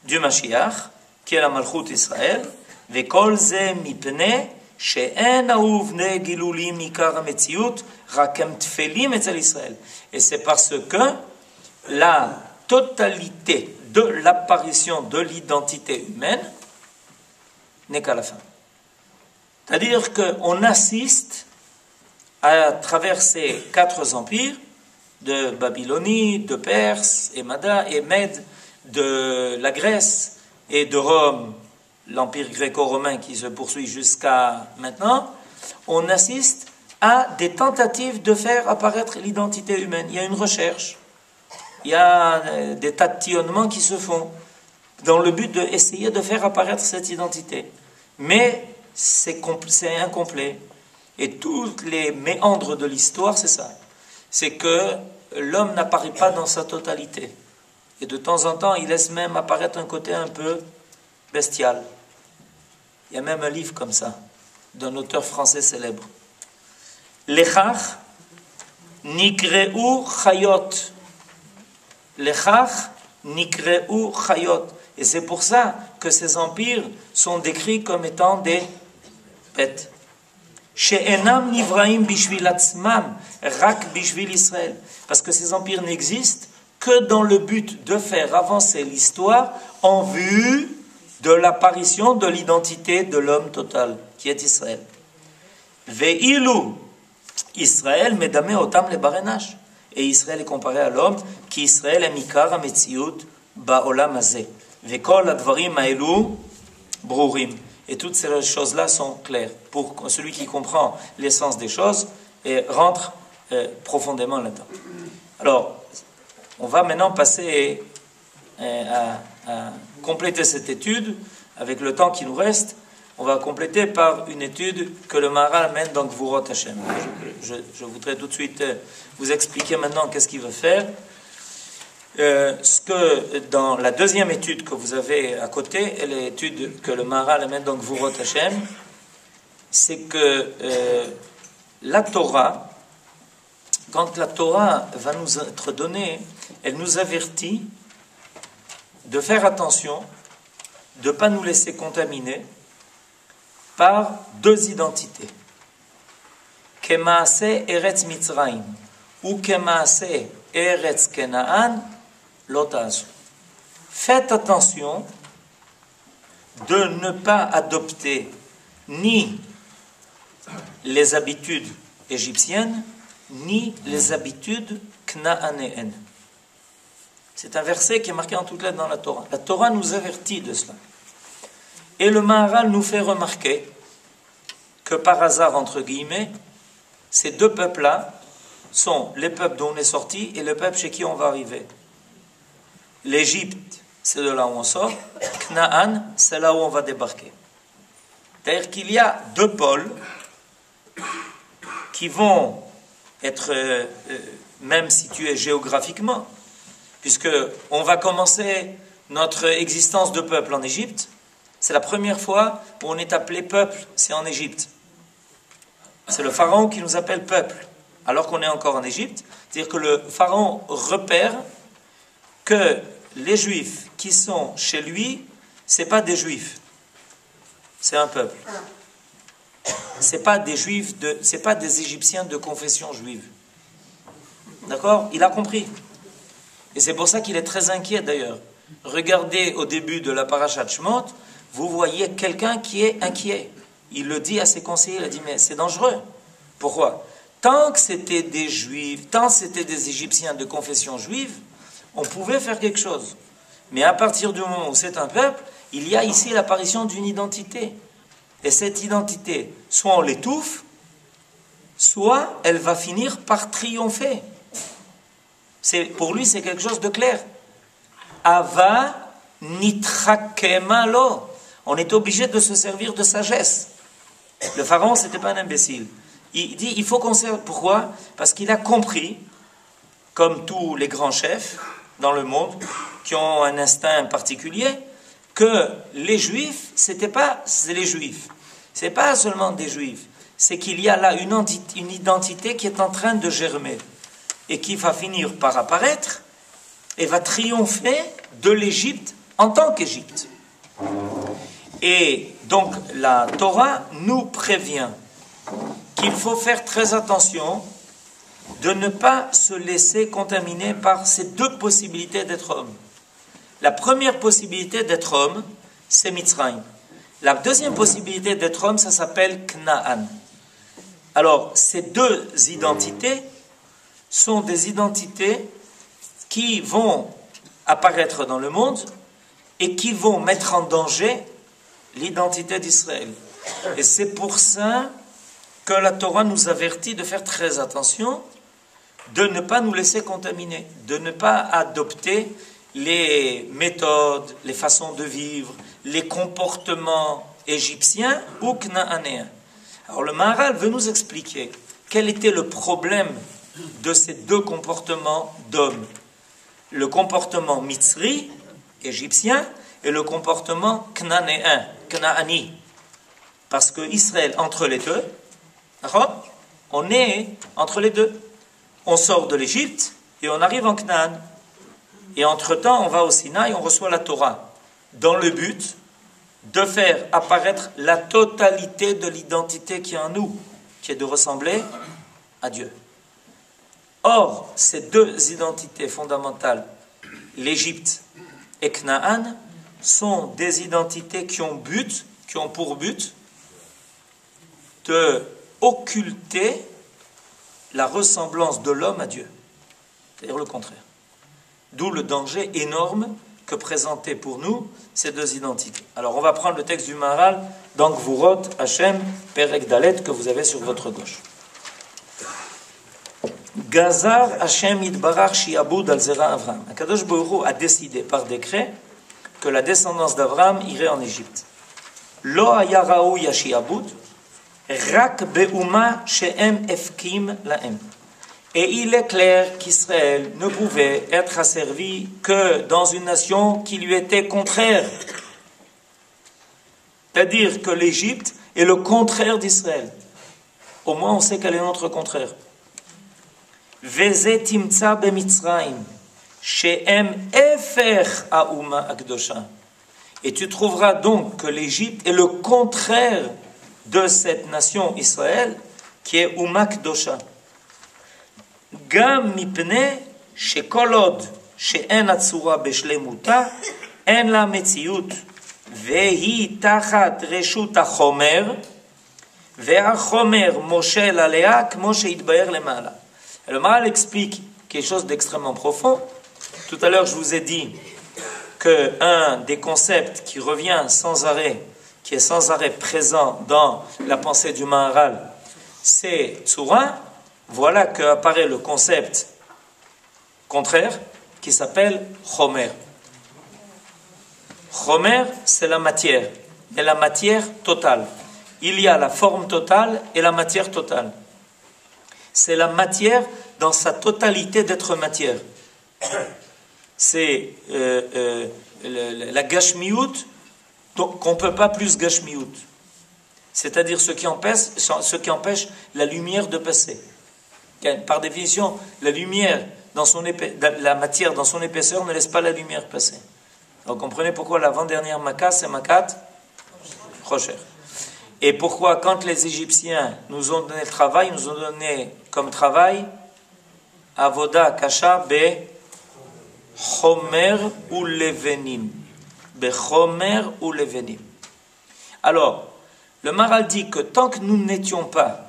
du Mashiach, qui est la malchut Israël. Vekol ze mipnei she'en auvne gilulim mikar ha-metziut rakem tfelim etzel Israël. Et c'est parce que la totalité de l'apparition de l'identité humaine n'est qu'à la fin. C'est-à-dire qu'on assiste à travers ces 4 empires de Babylonie, de Perse et Mède, de la Grèce et de Rome, l'empire gréco-romain qui se poursuit jusqu'à maintenant, on assiste à des tentatives de faire apparaître l'identité humaine. Il y a une recherche, il y a des tatillonnements qui se font dans le but d'essayer de faire apparaître cette identité. Mais c'est incomplet. Et tous les méandres de l'histoire, c'est ça. C'est que l'homme n'apparaît pas dans sa totalité. Et de temps en temps, il laisse même apparaître un côté un peu bestial. Il y a même un livre comme ça, d'un auteur français célèbre. Lechach nikreu chayot. Lechach nikreu chayot. Et c'est pour ça que ces empires sont décrits comme étant des bêtes. She'enam nivraim bishvil atzmam, rak bishvil Israël. Parce que ces empires n'existent que dans le but de faire avancer l'histoire en vue de l'apparition de l'identité de l'homme total, qui est Israël. Ve'ilu Israël medame otam le barenash. Et Israël est comparé à l'homme, qui Israël est mikar ha-metziut ba'olam hazeh. Ve'kol advarim ha'elu brurim. Et toutes ces choses-là sont claires pour celui qui comprend l'essence des choses et rentre profondément là-dedans. Alors, on va maintenant passer à compléter cette étude. Avec le temps qui nous reste, on va compléter par une étude que le Maharal amène dans Gvurot Hashem. Je voudrais tout de suite vous expliquer maintenant qu'est-ce qu'il veut faire. Ce que dans la deuxième étude que vous avez à côté, et l'étude que le Maharal amène dans Gvurot Hashem, c'est que la Torah, quand la Torah va nous être donnée, elle nous avertit de faire attention, de ne pas nous laisser contaminer par 2 identités. Kemaase Eretz Mitzrayim ou Kemaase Eretz Kenaan. Faites attention de ne pas adopter ni les habitudes égyptiennes, ni les habitudes knaanéennes. C'est un verset qui est marqué en toutes lettres dans la Torah. La Torah nous avertit de cela. Et le Maharal nous fait remarquer que par hasard, entre guillemets, ces 2 peuples-là sont les peuples dont on est sorti et le peuple chez qui on va arriver. L'Égypte, c'est de là où on sort. Knaan, c'est là où on va débarquer. C'est-à-dire qu'il y a 2 pôles qui vont être même situés géographiquement, puisque on va commencer notre existence de peuple en Égypte, c'est la première fois où on est appelé peuple, c'est en Égypte. C'est le pharaon qui nous appelle peuple, alors qu'on est encore en Égypte. C'est-à-dire que le pharaon repère que les juifs qui sont chez lui, c'est pas des juifs, c'est un peuple. C'est pas des juifs, c'est pas des Égyptiens de confession juive. D'accord? Il a compris. Et c'est pour ça qu'il est très inquiet d'ailleurs. Regardez au début de la parashat Shemot, vous voyez quelqu'un qui est inquiet. Il le dit à ses conseillers, il a dit mais c'est dangereux. Pourquoi? Tant que c'était des juifs, tant que c'était des Égyptiens de confession juive, on pouvait faire quelque chose. Mais à partir du moment où c'est un peuple, il y a ici l'apparition d'une identité. Et cette identité, soit on l'étouffe, soit elle va finir par triompher. Pour lui, c'est quelque chose de clair. Ava nitrakema lo. On est obligé de se servir de sagesse. Le pharaon, c'était pas un imbécile. Il dit, il faut qu'on serve. Pourquoi? Parce qu'il a compris, comme tous les grands chefs dans le monde, qui ont un instinct particulier, que les juifs, c'est les juifs. C'est pas seulement des juifs. C'est qu'il y a là une identité qui est en train de germer et qui va finir par apparaître et va triompher de l'Égypte en tant qu'Égypte. Et donc la Torah nous prévient qu'il faut faire très attention de ne pas se laisser contaminer par ces deux possibilités d'être homme. La première possibilité d'être homme, c'est Mitzrayim. La deuxième possibilité d'être homme, ça s'appelle Knaan. Alors, ces deux identités sont des identités qui vont apparaître dans le monde et qui vont mettre en danger l'identité d'Israël. Et c'est pour ça que la Torah nous avertit de faire très attention, de ne pas nous laisser contaminer, de ne pas adopter les méthodes, les façons de vivre, les comportements égyptiens ou cananéens. Alors le Maharal veut nous expliquer quel était le problème de ces deux comportements d'hommes. Le comportement mitzri, égyptien, et le comportement cananéen, canaani. Parce que Israël, entre les deux, on est entre les deux. On sort de l'Égypte et on arrive en Canaan. Et entre-temps, on va au Sinaï, on reçoit la Torah, dans le but de faire apparaître la totalité de l'identité qui est en nous, qui est de ressembler à Dieu. Or, ces deux identités fondamentales, l'Égypte et Canaan, sont des identités qui ont pour but de occulter la ressemblance de l'homme à Dieu. C'est-à-dire le contraire. D'où le danger énorme que présentaient pour nous ces deux identités. Alors on va prendre le texte du Maharal dans Gvurot Hashem Perek Dalet que vous avez sur votre gauche. Gazar Hashem Yitbarach Shiabud al Zera Avram. Akadosh Baruch Hu a décidé par décret que la descendance d'Avram irait en Égypte. Lo haya raou yashiabud rak be'uma she'em efkim lahem. Et il est clair qu'Israël ne pouvait être asservi que dans une nation qui lui était contraire. C'est-à-dire que l'Égypte est le contraire d'Israël. Au moins on sait quel est notre contraire. Veze timtza bemitzrayim she'em efer ha'uma akdosha. Et tu trouveras donc que l'Égypte est le contraire de cette nation Israël qui est Uma Kdosha. Gam mipne shekol od she'en hatzura beshlemuta en la metziut vehi tachat reshut hachomer ve'achomer moshel alea kmo sheitbaer lemala. Le Maharal explique quelque chose d'extrêmement profond. Tout à l'heure, je vous ai dit qu'un des concepts qui revient sans arrêt, qui est sans arrêt présent dans la pensée du Maharal, c'est Tzura. Voilà qu'apparaît le concept contraire qui s'appelle Chomer. Chomer, c'est la matière, mais la matière totale. Il y a la forme totale et la matière totale. C'est la matière dans sa totalité d'être matière. C'est la gashmiout, qu'on ne peut pas plus gashmiout. C'est-à-dire ce qui empêche la lumière de passer. Par définition, la lumière, la matière dans son épaisseur ne laisse pas la lumière passer. Donc comprenez pourquoi l'avant-dernière Makkah, c'est Makat Rocher. Et pourquoi quand les Égyptiens nous ont donné le travail, ils nous ont donné comme travail Avoda Kasha Be Chomer ou Levenim. Be Chomer ou Levenim. Alors, le Maharal dit que tant que nous n'étions pas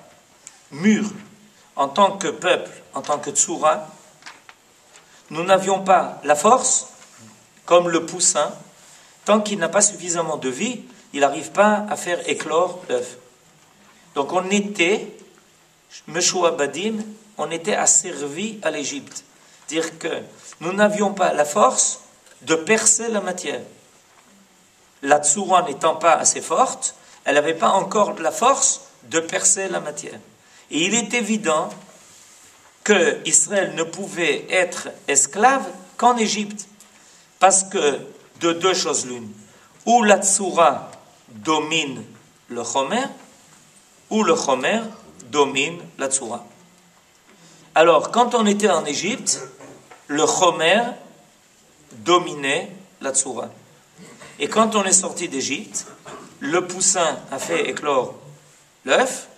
mûrs en tant que peuple, en tant que Tsoura, nous n'avions pas la force, comme le poussin, tant qu'il n'a pas suffisamment de vie, il n'arrive pas à faire éclore l'œuf. Donc on était, Meshuabadim, on était asservis à l'Égypte. Dire que nous n'avions pas la force de percer la matière. La Tsoura n'étant pas assez forte, elle n'avait pas encore la force de percer la matière. Et il est évident que Israël ne pouvait être esclave qu'en Égypte. Parce que de deux choses l'une. Ou la Tsoura domine le Chomer, ou le Chomer domine la Tsoura. Alors, quand on était en Égypte, le Chomer dominait la Tsoura. Et quand on est sorti d'Égypte, le poussin a fait éclore l'œuf,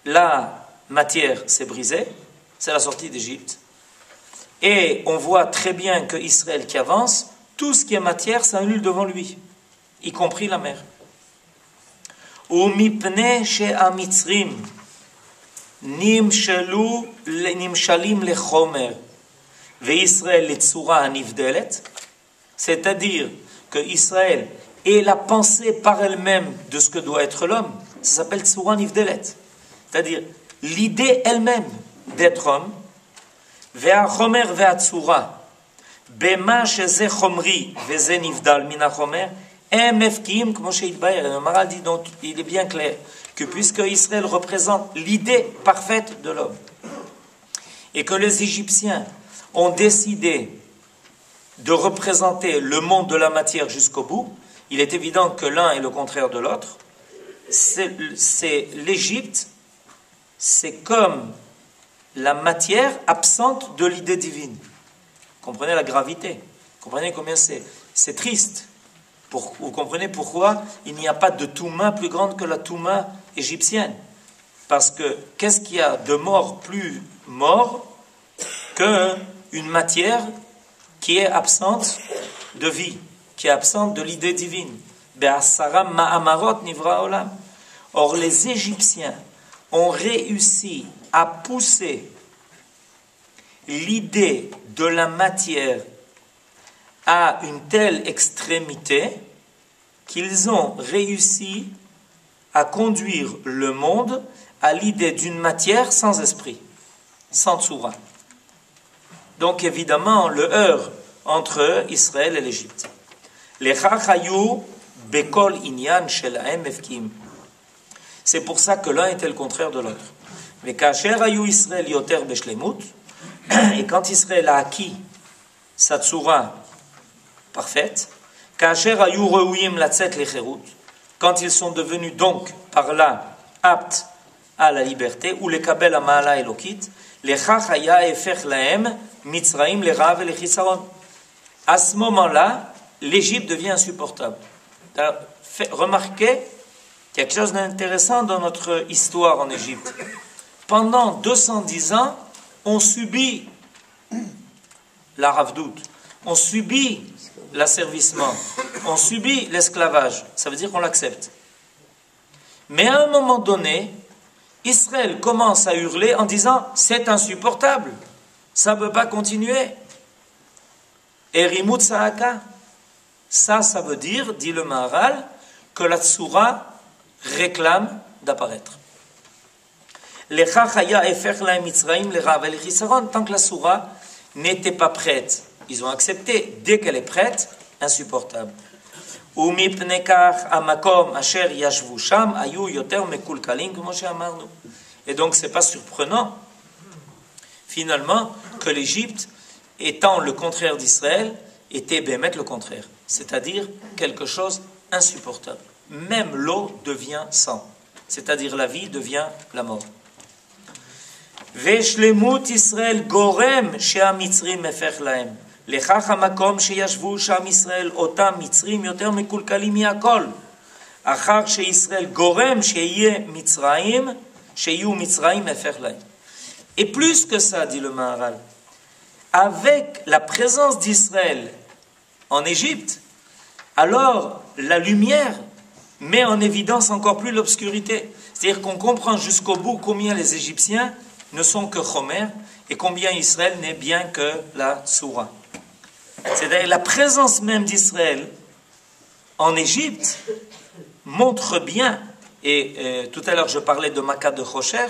la matière s'est brisée, c'est la sortie d'Égypte. Et on voit très bien que Israël qui avance, tout ce qui est matière s'annule devant lui, y compris la mer. ומפני שהמצרים נמשלים לחומר וישראל לצורה הנבדלת, c'est-à-dire que Israël est la pensée par elle-même de ce que doit être l'homme, ça s'appelle tsura nivdelet, c'est-à-dire l'idée elle-même d'être homme, והחומר והצורה במה שזה חומרי וזה נבדל מן החומר הם מפקיעים כמו שהתבהר. Le Maharal dit donc il est bien clair que puisque Israël représente l'idée parfaite de l'homme et que les Égyptiens ont décidé de représenter le monde de la matière jusqu'au bout, il est évident que l'un est le contraire de l'autre. C'est l'Égypte, c'est comme la matière absente de l'idée divine. Comprenez la gravité. Comprenez combien c'est triste. Vous comprenez pourquoi il n'y a pas de Touma plus grande que la Touma égyptienne. Parce que qu'est-ce qu'il y a de mort plus mort qu'une matière qui est absente de vie, qui est absente de l'idée divine. Be'asara ma'amarot nivra olam. Or les Égyptiens ont réussi à pousser l'idée de la matière à une telle extrémité qu'ils ont réussi à conduire le monde à l'idée d'une matière sans esprit, sans tsura. Donc évidemment, le heurt entre Israël et l'Égypte. C'est pour ça que l'un était le contraire de l'autre. Mais et quand Israël a acquis sa tsura parfaite, quand ils sont devenus donc par là aptes à la liberté, ou les kabel amala elokit, les chachaya efer laem mitzraim les rav et les chisaron. À ce moment-là, l'Égypte devient insupportable. Remarquez qu'il y a quelque chose d'intéressant dans notre histoire en Égypte. Pendant 210 ans, on subit la ravdout, on subit l'asservissement, on subit l'esclavage. Ça veut dire qu'on l'accepte. Mais à un moment donné, Israël commence à hurler en disant « c'est insupportable, ça ne peut pas continuer ». Erimut Saaka. Ça veut dire, dit le Maharal, que la tsura réclame d'apparaître. Tant que la tsura n'était pas prête, ils ont accepté. Dès qu'elle est prête, insupportable. Et donc c'est pas surprenant finalement que l'Égypte, étant le contraire d'Israël, était bémet le contraire. c'est-à-dire quelque chose insupportable. Même l'eau devient sang, c'est-à-dire la vie devient la mort. ושלמות ישראל גורם שהמצרים הפך להם. לכך המקום שישבו שם ישראל, אותם מצרים יותר מקולקלים מהכל. אחר שישראל גורם שיהיו מצרים הפך להם. Et plus que ça, dit le Maharal, avec la présence d'Israël en Égypte, alors la lumière met en évidence encore plus l'obscurité. C'est-à-dire qu'on comprend jusqu'au bout combien les Égyptiens ne sont que Chomer et combien Israël n'est bien que la Tsoura. C'est-à-dire la présence même d'Israël en Égypte montre bien, et tout à l'heure je parlais de Makkah de Chosher,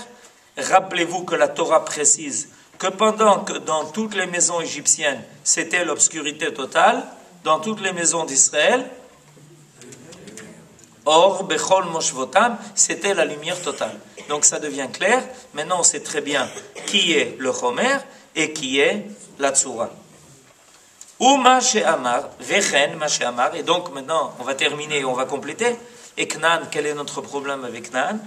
rappelez-vous que la Torah précise que pendant que dans toutes les maisons égyptiennes c'était l'obscurité totale, dans toutes les maisons d'Israël, Or, Bechol Moshvotam, c'était la lumière totale. Donc ça devient clair. Maintenant, on sait très bien qui est le Chomer et qui est la Tsoura. Ou ma she'amar, vechen ma she'amar. Et donc maintenant, on va terminer et on va compléter. Et Knan, quel est notre problème avec Knan?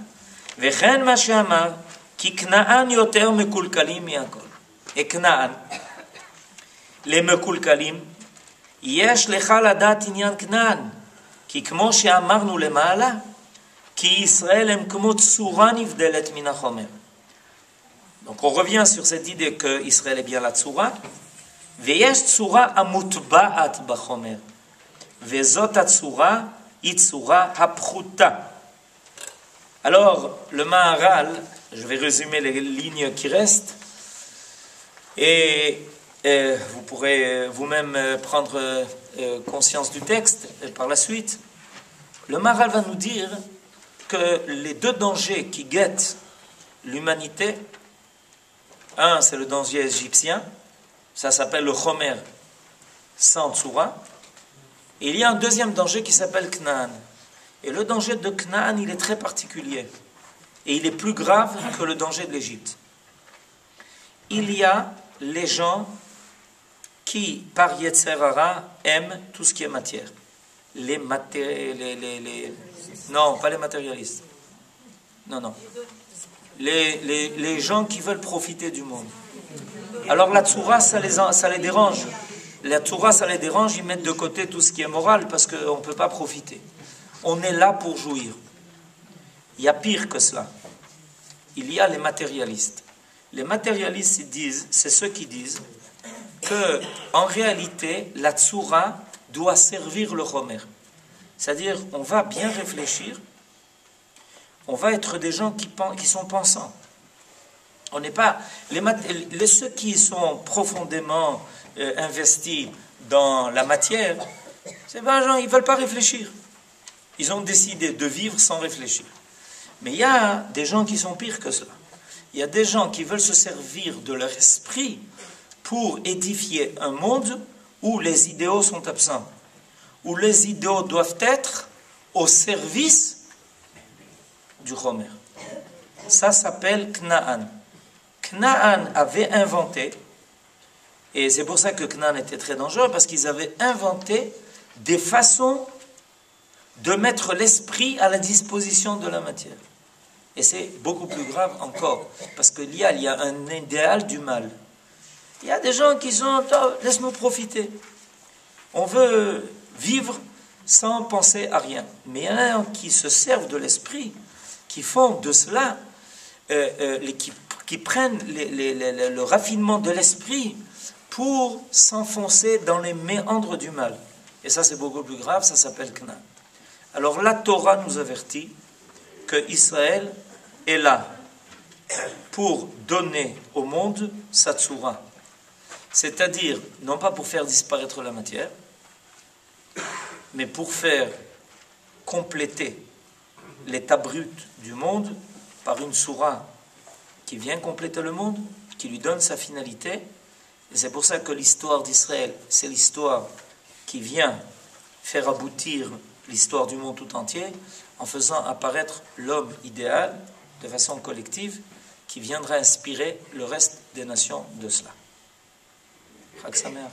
Vechen ma she'amar, ki Knaan yoter mekulkalim miakol. Et Knan, les mekulkalim, yesh lecha ladat inyan Knan. כי כמו שאמרנו למעלה, כי ישראל הם כמו צורה נבדלת מן החומר. Donc on revient sur cette idée que Israël est bien la tsura, ויש צורה המוטבעת בחומר, וזאת הצורה היא צורה הפחותה. Alors le Maharal, je vais résumer les lignes qui restent, et vous pourrez vous-même prendre conscience du texte et par la suite. Le Maharal va nous dire que les deux dangers qui guettent l'humanité, un c'est le danger égyptien, ça s'appelle le Chomer sans Tsoura, et il y a un deuxième danger qui s'appelle Knaan. Et le danger de Knaan, il est très particulier et il est plus grave que le danger de l'Égypte. Il y a les gens qui, par Yetzer Hara, aiment tout ce qui est matière. Non, pas les matérialistes. Non. Les gens qui veulent profiter du monde. Alors la Tsoura, ça les dérange. La Tsoura, ça les dérange, ils mettent de côté tout ce qui est moral parce qu'on ne peut pas profiter. On est là pour jouir. Il y a pire que cela. Il y a les matérialistes. Les matérialistes, ils disent, c'est ceux qui disent que, en réalité, la Tsoura doit servir le Chomer. C'est-à-dire, on va bien réfléchir, on va être des gens qui sont pensants. On n'est pas... ceux qui sont profondément investis dans la matière, c'est pas gens, ils ne veulent pas réfléchir. Ils ont décidé de vivre sans réfléchir. Mais il y a des gens qui sont pires que cela. Il y a des gens qui veulent se servir de leur esprit pour édifier un monde où les idéaux sont absents, où les idéaux doivent être au service du Chomer. Ça s'appelle Knaan. Knaan avait inventé, et c'est pour ça que Knaan était très dangereux, parce qu'ils avaient inventé des façons de mettre l'esprit à la disposition de la matière. Et c'est beaucoup plus grave encore, parce qu'il y a un idéal du mal. Il y a des gens qui sont, laisse-nous profiter. On veut vivre sans penser à rien. Mais il y en a qui se servent de l'esprit, qui font de cela, qui prennent le raffinement de l'esprit pour s'enfoncer dans les méandres du mal. Et ça, c'est beaucoup plus grave, ça s'appelle Knaan. Alors la Torah nous avertit que Israël est là pour donner au monde sa Tsoura. C'est-à-dire, non pas pour faire disparaître la matière, mais pour faire compléter l'état brut du monde par une Tsoura qui vient compléter le monde, qui lui donne sa finalité. Et c'est pour ça que l'histoire d'Israël, c'est l'histoire qui vient faire aboutir l'histoire du monde tout entier, en faisant apparaître l'homme idéal de façon collective, qui viendra inspirer le reste des nations de cela. Chag Sameach.